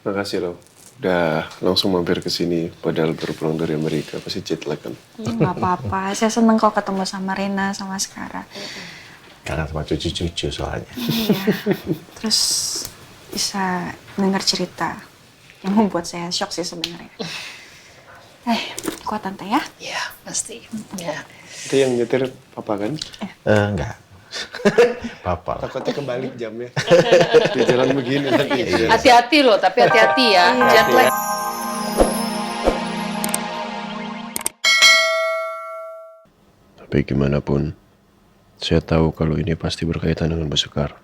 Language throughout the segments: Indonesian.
Makasih loh. Udah langsung mampir ke sini padahal baru pulang dari Amerika. Pasti jet lag kan. Nggak apa-apa. Saya seneng kok ketemu sama Rena sama Askara. Kangen sama cucu-cucu soalnya. Iya. Terus bisa dengar cerita yang membuat saya shock sih sebenarnya. Kuat tante ya? Iya, pasti. Ya. Itu yang nyetir papa kan? Enggak. Papa. Takutnya kebalik jamnya. Di jalan begini nanti. Hati-hati loh, tapi hati-hati ya. Jet lag. Tapi gimana pun, saya tahu kalau ini pasti berkaitan dengan Bu Sekar.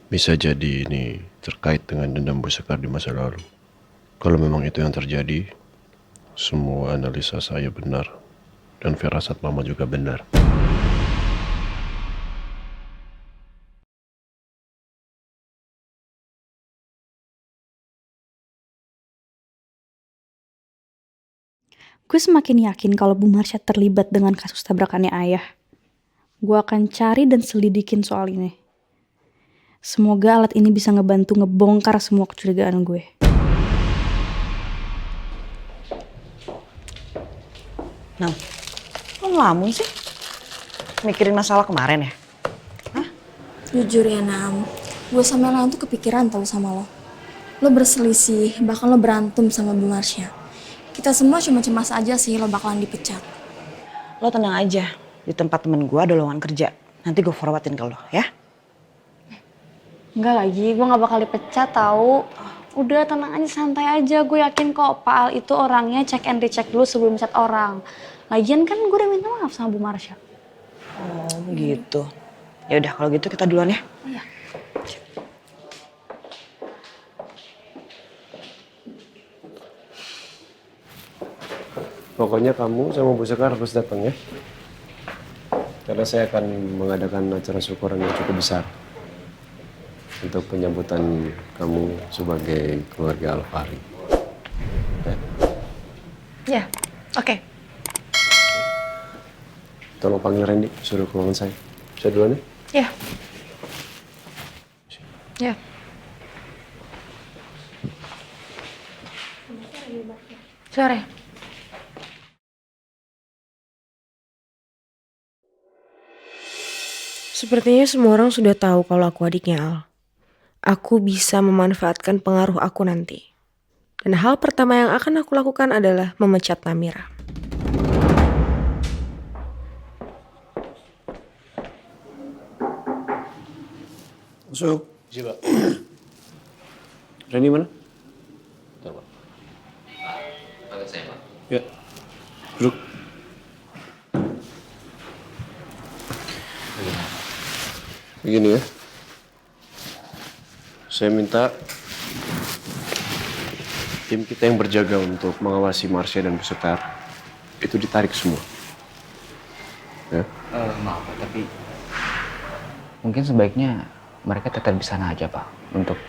Bisa jadi ini terkait dengan dendam Bu Sekar di masa lalu. Kalau memang itu yang terjadi, semua analisa saya benar. Dan firasat mama juga benar. Gue semakin yakin kalau Bu Marsha terlibat dengan kasus tabrakannya ayah. Gue akan cari dan selidikin soal ini. Semoga alat ini bisa ngebantu ngebongkar semua kecurigaan gue. Nah, kok ngelamun sih? Mikirin masalah kemarin ya? Jujur ya Nam, gue sama Nam tuh kepikiran tau sama lo. Lo berselisih, bahkan lo berantem sama Bu Marsha. Kita semua cuma cemas aja sih lo bakalan dipecat. Lo tenang aja, di tempat temen gue ada lowongan kerja. Nanti gue forwardin ke lo ya. Enggak lagi, gue gak bakal dipecat tau. Udah tenang aja, santai aja. Gue yakin kok Pak Al itu orangnya cek and recheck dulu sebelum chat orang. Lagian kan gue udah minta maaf sama Bu Marsha. Oh gitu. Ya udah kalau gitu kita duluan ya. Iya. Pokoknya kamu sama Bu Sekar harus datang ya. Karena saya akan mengadakan acara syukuran yang cukup besar. Untuk penyambutan kamu sebagai keluarga Alfari. Ya? Ya, oke. Tolong panggil Randy, suruh ke ruangan saya. Saya duluan ya? Ya. Ya. Sore. Sepertinya semua orang sudah tahu kalau aku adiknya Al. Aku bisa memanfaatkan pengaruh aku nanti. Dan hal pertama yang akan aku lakukan adalah memecat Namira. Masuk. Siapa? Randy mana? Bentar, Pak. Panggil saya, Pak. Ya. Duduk. Begini ya. Saya minta tim kita yang berjaga untuk mengawasi Marsha dan Bu Sekar itu ditarik semua. Ya. Maaf, Pak, tapi mungkin sebaiknya mereka tetap di sana aja, Pak, untuk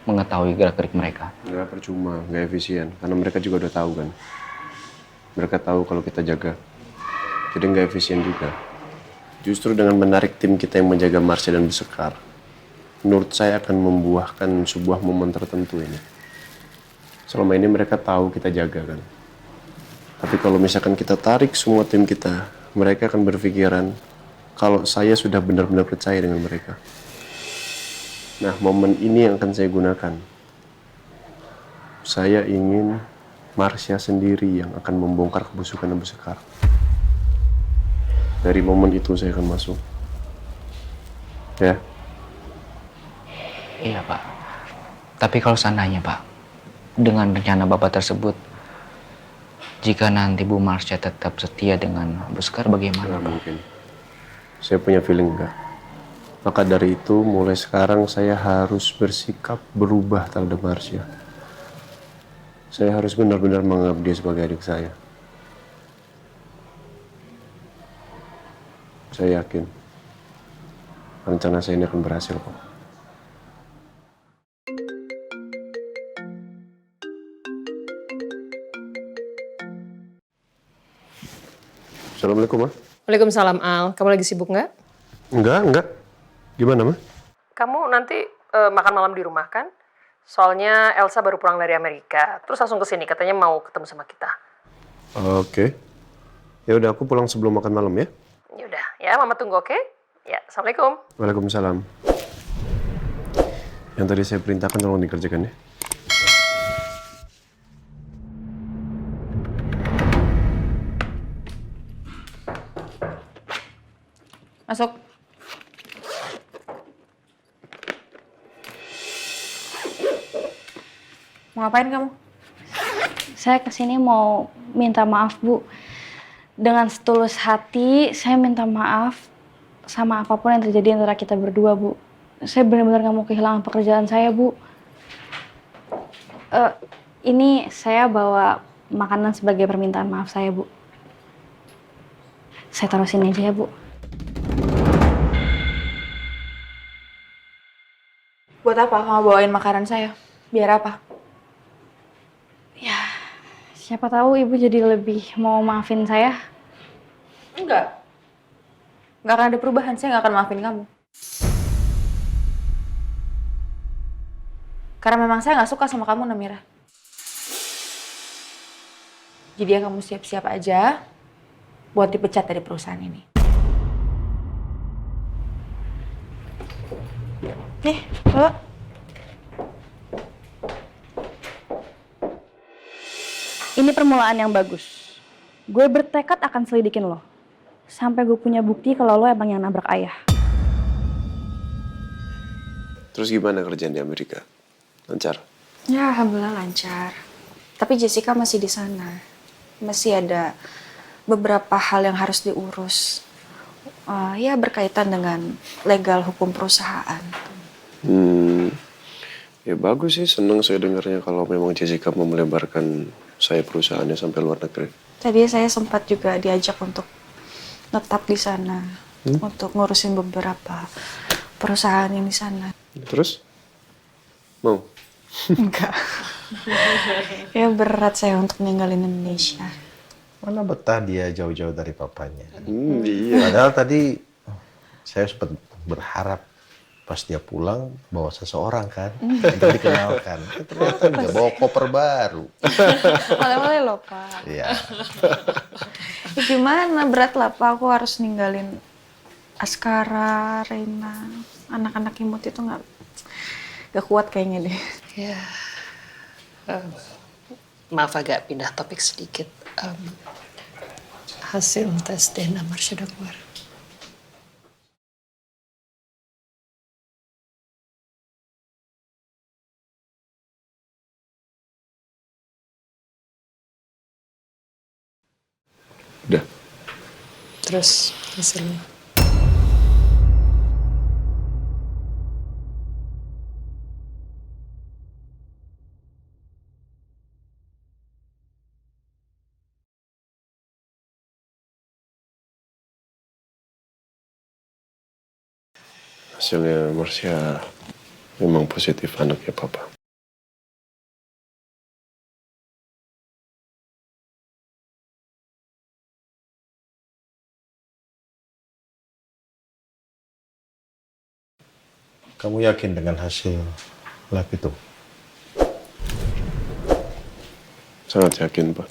mengetahui gerak-gerik mereka. Nggak percuma, nggak efisien. Karena mereka juga udah tahu kan. Mereka tahu kalau kita jaga. Jadi nggak efisien juga. Justru dengan menarik tim kita yang menjaga Marsha dan Bu Sekar, menurut saya akan membuahkan sebuah momen tertentu ini. Selama ini mereka tahu kita jaga kan. Tapi kalau misalkan kita tarik semua tim kita, mereka akan berpikiran kalau saya sudah benar-benar percaya dengan mereka. Nah, momen ini yang akan saya gunakan. Saya ingin Marsha sendiri yang akan membongkar kebusukan Bu Sekar. Dari momen itu saya akan masuk. Ya. Iya, Pak. Tapi kalau seandainya, Pak, dengan rencana Bapak tersebut, jika nanti Bu Marsha tetap setia dengan Bu Sekar, bagaimana, Nggak Pak? mungkin. Saya punya feeling enggak. Maka dari itu, mulai sekarang saya harus bersikap berubah terhadap Marsha. Saya harus benar-benar menganggap dia sebagai adik saya. Saya yakin rencana saya ini akan berhasil kok. Assalamualaikum, Ma. Waalaikumsalam, Al. Kamu lagi sibuk nggak? Enggak. Gimana, Ma? Kamu nanti makan malam di rumah kan? Soalnya Elsa baru pulang dari Amerika, terus langsung ke sini katanya mau ketemu sama kita. Oke. Ya udah, aku pulang sebelum makan malam ya. Ya udah, ya Mama tunggu, oke? Ya, Assalamualaikum. Waalaikumsalam. Yang tadi saya perintahkan tolong dikerjakan ya. Masuk. Mau ngapain kamu? Saya kesini mau minta maaf, Bu. Dengan setulus hati, saya minta maaf sama apapun yang terjadi antara kita berdua, Bu. Saya benar-benar nggak mau kehilangan pekerjaan saya, Bu. Ini saya bawa makanan sebagai permintaan maaf saya, Bu. Saya taruh sini aja ya, Bu. Buat apa kamu bawain makanan saya? Biar apa? Ya, siapa tahu Ibu jadi lebih mau maafin saya. Enggak. Enggak akan ada perubahan, saya nggak akan maafin kamu. Karena memang saya nggak suka sama kamu, Namira. Jadi ya kamu siap-siap aja buat dipecat dari perusahaan ini. Nih, lo. Ini permulaan yang bagus. Gue bertekad akan selidikin lo. Sampai gue punya bukti kalau lo emang yang nabrak ayah. Terus gimana kerjaan di Amerika? Lancar? Ya, alhamdulillah lancar. Tapi Jessica masih di sana. Masih ada beberapa hal yang harus diurus. Ya berkaitan dengan legal hukum perusahaan. Ya bagus sih, seneng saya dengarnya kalau memang Jessica mau melebarkan saya perusahaannya sampai luar negeri. Tadi saya sempat juga diajak untuk tetap di sana. Untuk ngurusin beberapa perusahaan yang di sana. Terus? Mau? Enggak. Ya berat saya untuk ninggalin Indonesia. Mana betah dia jauh-jauh dari papanya. Iya. Padahal tadi saya sempat berharap pas dia pulang bawa seseorang kan untuk dikenalkan. Ternyata dia bawa koper baru. Oleh-oleh loh, Pak. Iya. Ya gimana, berat lah, Pak. Aku harus ninggalin Askara, Reina, anak-anak imut itu nggak kuat kayaknya deh. Ya, maaf agak pindah topik sedikit. Hasil tes DNA Marsha udah keluar. Udah. Terus hasilnya? Hasilnya Marsha memang positif anaknya papa. Kamu yakin dengan hasil lab itu? Sangat yakin, Pak.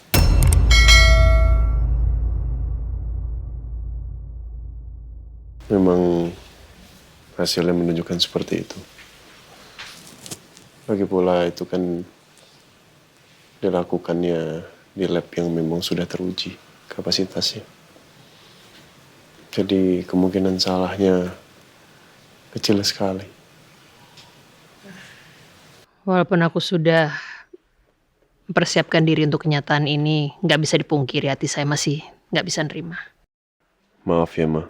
Memang hasilnya menunjukkan seperti itu. Lagi pula itu kan dilakukannya di lab yang memang sudah teruji kapasitasnya. Jadi kemungkinan salahnya kecil sekali. Walaupun aku sudah mempersiapkan diri untuk kenyataan ini, nggak bisa dipungkiri hati saya masih nggak bisa nerima. Maaf ya, Ma.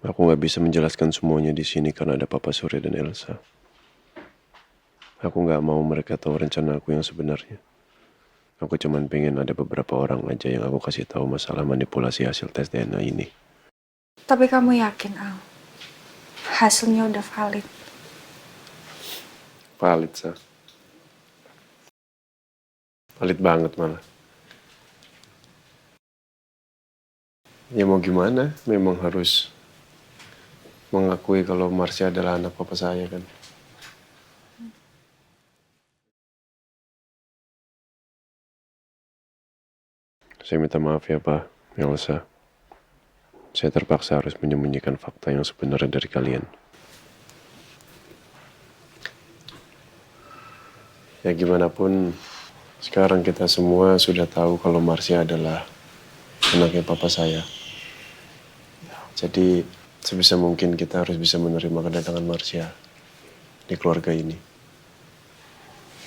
Aku nggak bisa menjelaskan semuanya di sini karena ada Papa Surya dan Elsa. Aku nggak mau mereka tahu rencana aku yang sebenarnya. Aku cuman pengen ada beberapa orang aja yang aku kasih tahu masalah manipulasi hasil tes DNA ini. Tapi kamu yakin, Al? Hasilnya udah valid? Valid, Sa. Valid banget malah. Ya mau gimana, memang harus mengakui kalau Marsha adalah anak papa saya kan. Saya minta maaf ya Pak, Elsa. Saya terpaksa harus menyembunyikan fakta yang sebenarnya dari kalian. Ya gimana pun, sekarang kita semua sudah tahu kalau Marsha adalah anaknya papa saya. Jadi sebisa mungkin kita harus bisa menerima kedatangan Marsha di keluarga ini.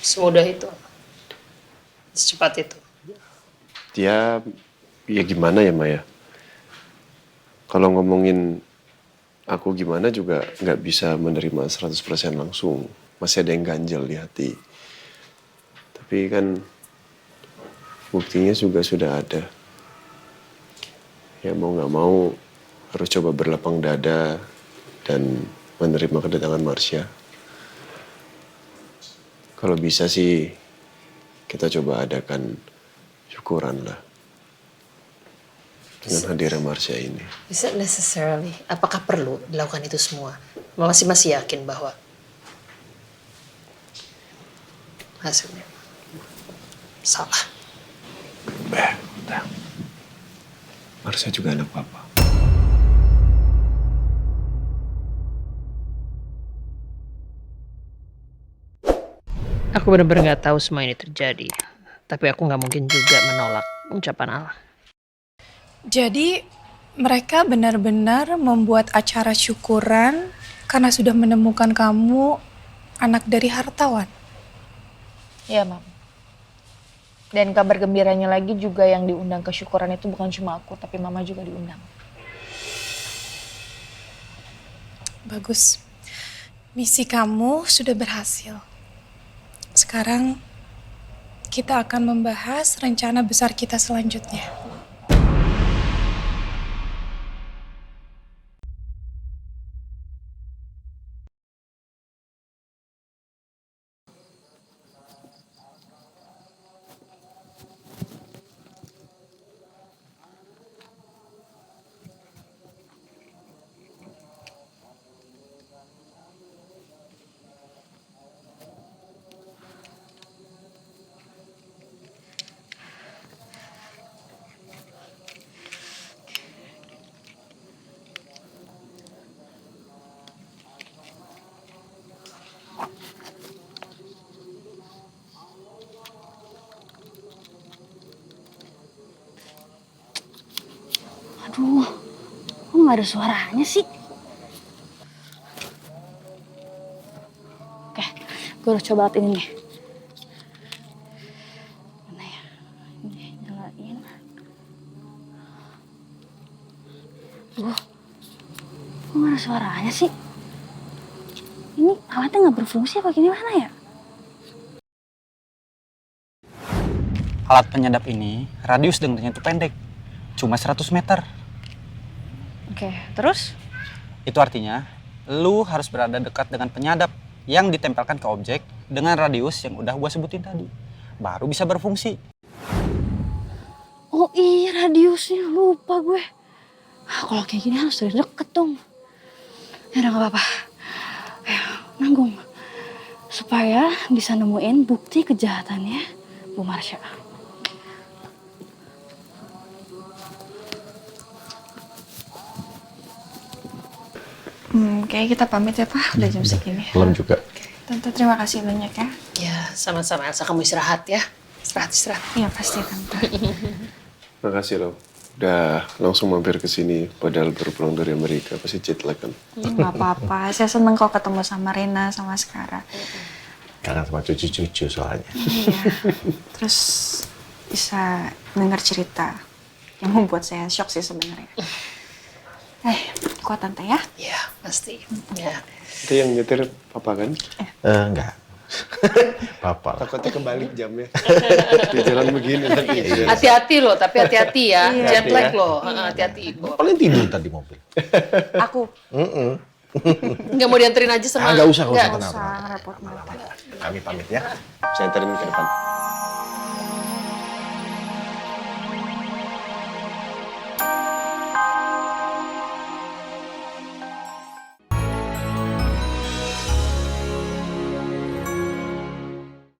Semudah itu. Secepat itu. Ya gimana ya Maya? Kalau ngomongin aku gimana juga nggak bisa menerima 100% langsung. Masih ada yang ganjel di hati. Tapi kan buktinya juga sudah ada. Ya mau nggak mau harus coba berlapang dada dan menerima kedatangan Marsha. Kalau bisa sih kita coba adakan syukuran lah dengan hadirnya Marsha ini. Is it necessarily? Apakah perlu dilakukan itu semua? Mama masih yakin bahwa hasilnya salah. Udah. Marsha juga anak papa. Aku benar-benar nggak tahu semua ini terjadi. Tapi aku nggak mungkin juga menolak ucapan Allah. Jadi mereka benar-benar membuat acara syukuran karena sudah menemukan kamu anak dari hartawan. Iya, Mam. Dan kabar gembiranya lagi juga yang diundang ke syukuran itu bukan cuma aku, tapi Mama juga diundang. Bagus. Misi kamu sudah berhasil. Sekarang kita akan membahas rencana besar kita selanjutnya. Aduh, kok nggak ada suaranya sih? Oke, gue harus coba alat ini nih. Mana ya? Ini nyalain. Duh, kok nggak ada suaranya sih? Ini alatnya nggak berfungsi apa gimana ya? Alat penyadap ini radius dengarnya itu pendek, cuma 100 meter. Oke, terus? Itu artinya lu harus berada dekat dengan penyadap yang ditempelkan ke objek dengan radius yang udah gua sebutin tadi. Baru bisa berfungsi. Oh iya, radiusnya lupa gue. Kalau kayak gini harus dari deket dong. Ya udah gak apa-apa. Ayo, nanggung. Supaya bisa nemuin bukti kejahatannya Bu Marsha. Kayaknya kita pamit ya Pak, udah jam segini. Belum juga. Tante terima kasih banyak ya. Ya, sama-sama Elsa, kamu istirahat ya. Istirahat. Iya pasti Tante. Makasih loh. Udah langsung mampir ke sini padahal baru pulang dari Amerika. Pasti jet lag kan. Nggak apa-apa, saya seneng kok ketemu sama Rena sama Skara. Kangen sama cucu-cucu soalnya. Iya. Terus bisa dengar cerita yang membuat saya shock sih sebenarnya. Kuat Tante ya? Ya, pasti. Ya. Itu yang nyetir papa kan? Enggak. Papa. Takutnya kebalik jamnya. Di jalan begini tadi. Hati-hati loh, tapi hati-hati ya. Iya. Jet lag Hati-hati ya. loh. Hati-hati. Paling tidur tadi mobil. Aku. Nggak mau dianterin aja sama... Nggak usah, Nggak usah, repot banget. Kami pamit ya. Saya anterin ke depan.